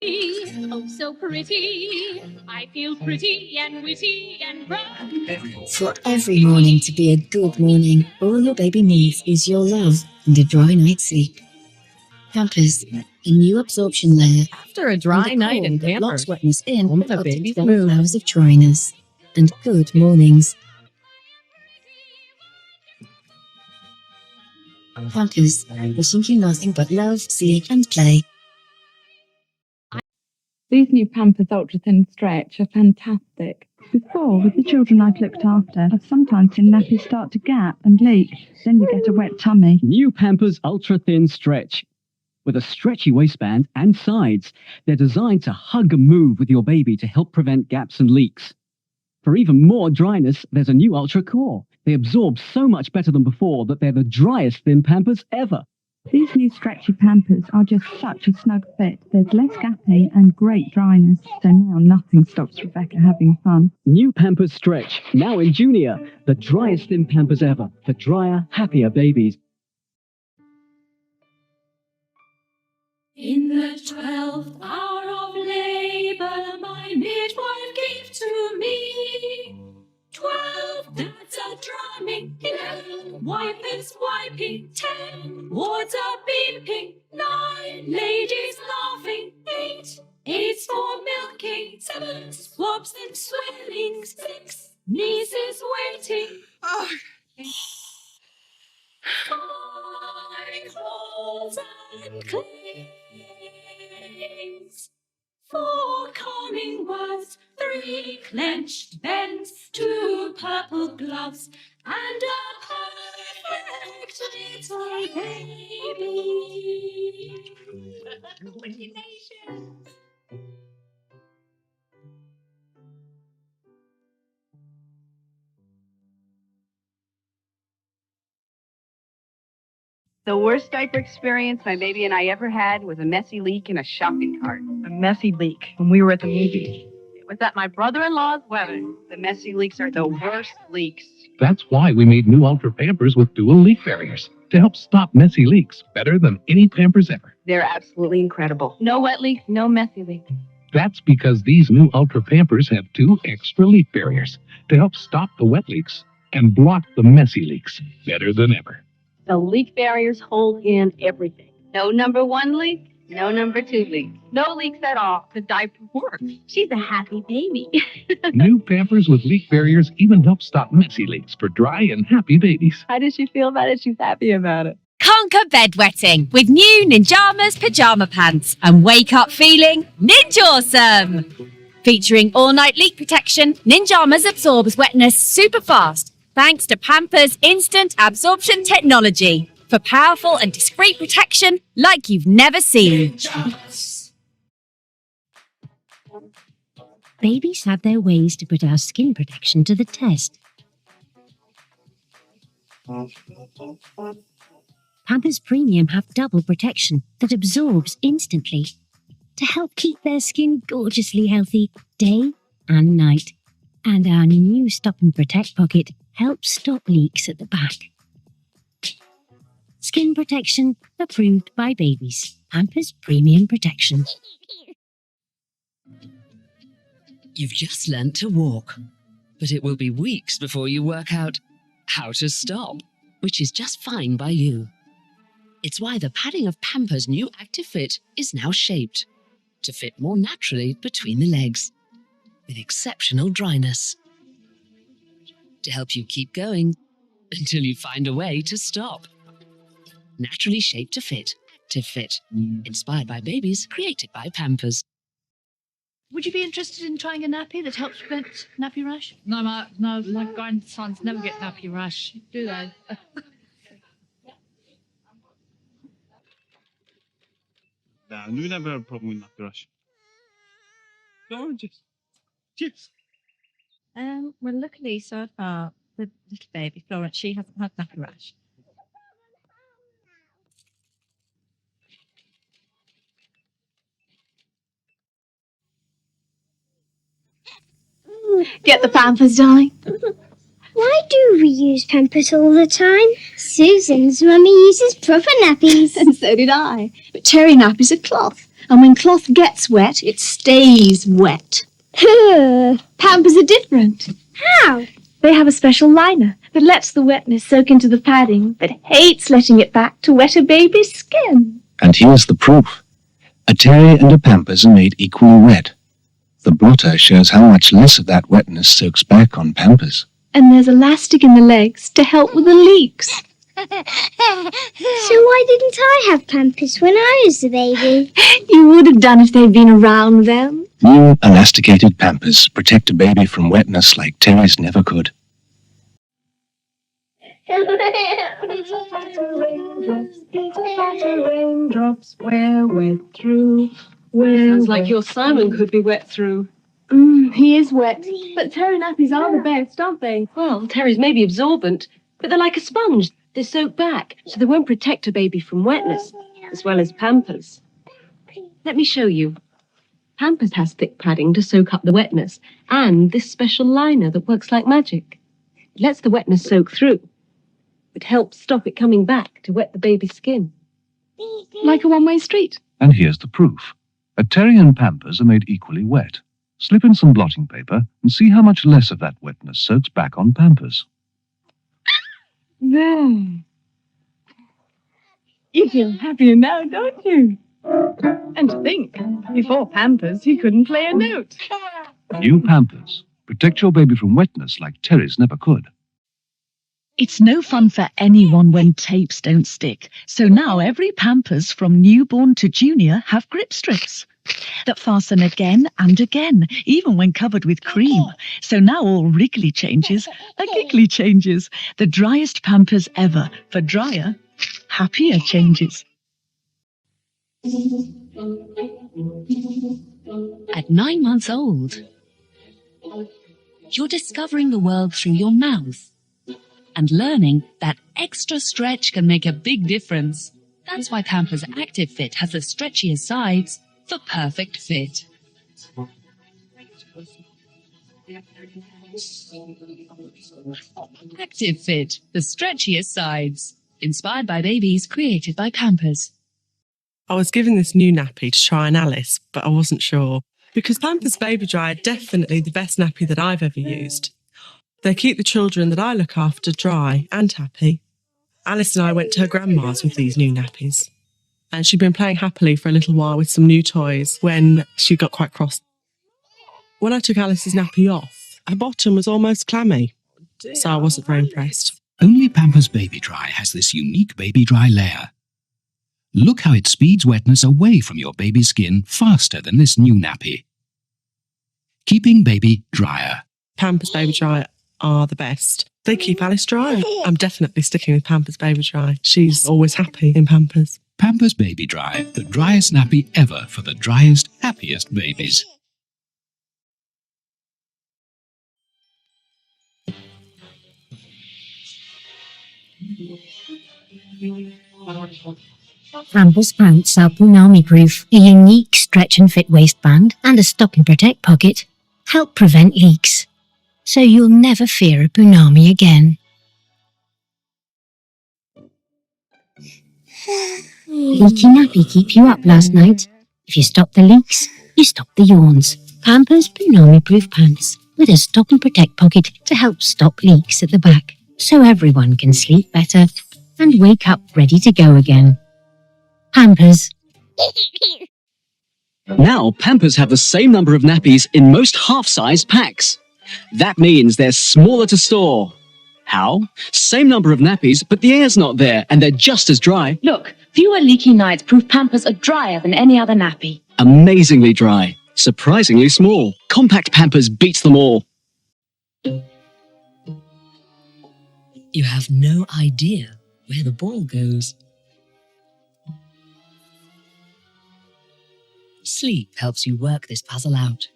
pretty, oh so pretty. I feel pretty and witty and bright. For every morning to be a good morning, all your baby needs is your love and a dry night's sleep. Pampers, a new absorption layer. After a dry night in Pampers Pampers, locks wetness in on the up to baby's 12 mood. hours of dryness and good mornings. Pampers, wishing you nothing but love, sleep and play. These new Pampers Ultra Thin Stretch are fantastic. Before, with the children I've looked after, I've sometimes seen nappies start to gap and leak. Then you get a wet tummy. New Pampers Ultra Thin Stretch. With a stretchy waistband and sides, they're designed to hug and move with your baby to help prevent gaps and leaks. For even more dryness, there's a new Ultra Core. They absorb so much better than before that they're the driest thin Pampers ever. These new stretchy Pampers are just such a snug fit. There's less gappy and great dryness, so now nothing stops Rebecca having fun. New Pampers Stretch, now in Junior. The driest thin Pampers ever for drier, happier babies. In the 12th hour of labour, my midwife gave to me 12, that's a drumming, 11, wipers wiping, 10, wards are beeping, 9, ladies laughing, 8, eight's for milking, 7, swabs and swelling, 6, nieces waiting, 5, calls and claims, 4, calming words, 3, clenched bends, 2, purple gloves, and a perfect little baby. The worst diaper experience my baby and I ever had was a messy leak in a shopping cart. A messy leak when we were at the movies. It was at my brother-in-law's wedding. The messy leaks are the worst leaks. That's why we made new Ultra Pampers with dual leak barriers to help stop messy leaks better than any Pampers ever. They're absolutely incredible. No wet leak, no messy leak. That's because these new Ultra Pampers have 2 extra leak barriers to help stop the wet leaks and block the messy leaks better than ever. The leak barriers hold in everything. No number 1 leak, no number 2 leak. No leaks at all. The diaper works. She's a happy baby. New Pampers with leak barriers even help stop messy leaks for dry and happy babies. How does she feel about it? She's happy about it. Conquer bedwetting with new Ninjamas Pajama Pants and wake up feeling ninja-awesome. Featuring all-night leak protection, Ninjamas absorbs wetness super fast thanks to Pampers Instant Absorption Technology for powerful and discreet protection like you've never seen. Babies have their ways to put our skin protection to the test. Pampers Premium have double protection that absorbs instantly to help keep their skin gorgeously healthy day and night. And our new Stop and Protect pocket helps stop leaks at the back. Skin protection approved by babies. Pampers Premium Protection. You've just learnt to walk, but it will be weeks before you work out how to stop, which is just fine by you. It's why the padding of Pampers' new Active Fit is now shaped to fit more naturally between the legs, with exceptional dryness, to help you keep going until you find a way to stop. Naturally shaped to fit. Active Fit. Inspired by babies, created by Pampers. Would you be interested in trying a nappy that helps prevent nappy rash? No, my grandsons never get nappy rash, do they? No, we never have a problem with nappy rash. No, just. Well, luckily so far, the little baby, Florence, she hasn't had nappy rash. Get the Pampers, darling. Why do we use Pampers all the time? Susan's mummy uses proper nappies. And so did I. But Terry nappies are cloth. And when cloth gets wet, it stays wet. Pampers are different. How? They have a special liner that lets the wetness soak into the padding but hates letting it back to wet a baby's skin. And here's the proof. A Terry and a Pampers are made equally wet. The blotter shows how much less of that wetness soaks back on Pampers. And there's elastic in the legs to help with the leaks. So why didn't I have Pampers when I was a baby? You would have done if they'd been around then. New elasticated Pampers protect a baby from wetness like Terry's never could. Raindrops, we're wet through. Sounds like your Simon could be wet through. He is wet. But Terry nappies are the best, aren't they? Well, Terry's may be absorbent, but they're like a sponge. They soak back, so they won't protect a baby from wetness, as well as Pampers. Let me show you. Pampers has thick padding to soak up the wetness, and this special liner that works like magic. It lets the wetness soak through. It helps stop it coming back to wet the baby's skin. Like a one-way street. And here's the proof. A Terry and Pampers are made equally wet. Slip in some blotting paper and see how much less of that wetness soaks back on Pampers. There. You feel happier now, don't you? And to think, before Pampers, he couldn't play a note. New Pampers. Protect your baby from wetness like Terry's never could. It's no fun for anyone when tapes don't stick. So now every Pampers from newborn to junior have grip strips that fasten again and again, even when covered with cream. So now all wriggly changes are giggly changes. The driest Pampers ever. For drier, happier changes. At 9 months old, you're discovering the world through your mouth and learning that extra stretch can make a big difference. That's why Pampers Active Fit has the stretchiest sides for perfect fit. Active Fit, the stretchiest sides. Inspired by babies, created by Pampers. I was given this new nappy to try on Alice, but I wasn't sure. Because Pampers Baby Dry are definitely the best nappy that I've ever used. They keep the children that I look after dry and happy. Alice and I went to her grandma's with these new nappies. And she'd been playing happily for a little while with some new toys when she got quite cross. When I took Alice's nappy off, her bottom was almost clammy. So I wasn't very impressed. Only Pampers Baby Dry has this unique Baby Dry layer. Look how it speeds wetness away from your baby's skin faster than this new nappy. Keeping baby drier. Pampers Baby Dry are the best. They keep Alice dry. I'm definitely sticking with Pampers Baby Dry. She's always happy in Pampers. Pampers Baby Dry, the driest nappy ever for the driest, happiest babies. Pampers pants are Punami proof. A unique stretch and fit waistband and a stop and protect pocket help prevent leaks, so you'll never fear a Punami again. Leaky nappy keep you up last night? If you stop the leaks, you stop the yawns. Pampers Punami proof pants with a stop and protect pocket to help stop leaks at the back, so everyone can sleep better and wake up ready to go again. Pampers. Now, Pampers have the same number of nappies in most half-size packs. That means they're smaller to store. How? Same number of nappies, but the air's not there, and they're just as dry. Look, fewer leaky nights prove Pampers are drier than any other nappy. Amazingly dry. Surprisingly small. Compact Pampers beats them all. You have no idea where the ball goes. Sleep helps you work this puzzle out.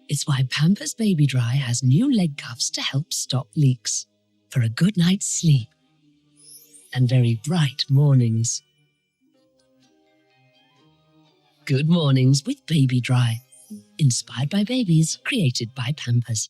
It's why Pampers Baby Dry has new leg cuffs to help stop leaks. For a good night's sleep. And very bright mornings. Good mornings with Baby Dry. Inspired by babies, created by Pampers.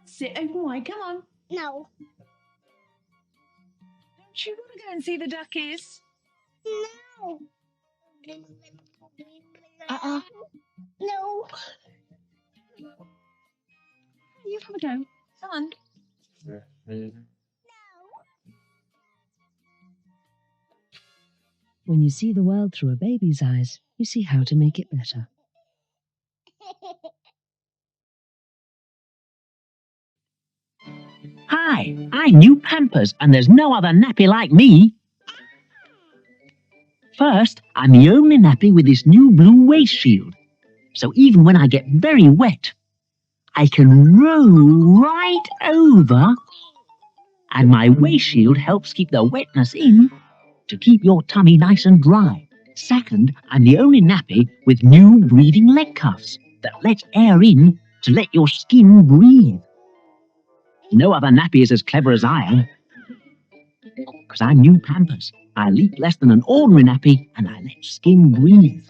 Sit open wide, come on. No. Don't you want to go and see the duckies? No. No. You have a go. Come on. When you see the world through a baby's eyes, you see how to make it better. Hi, I'm new Pampers, and there's no other nappy like me. First, I'm the only nappy with this new blue waist shield. So even when I get very wet, I can roll right over, and my waist shield helps keep the wetness in to keep your tummy nice and dry. Second, I'm the only nappy with new breathing leg cuffs that let air in to let your skin breathe. No other nappy is as clever as I am. Because I'm new Pampers. I leak less than an ordinary nappy, and I let skin breathe.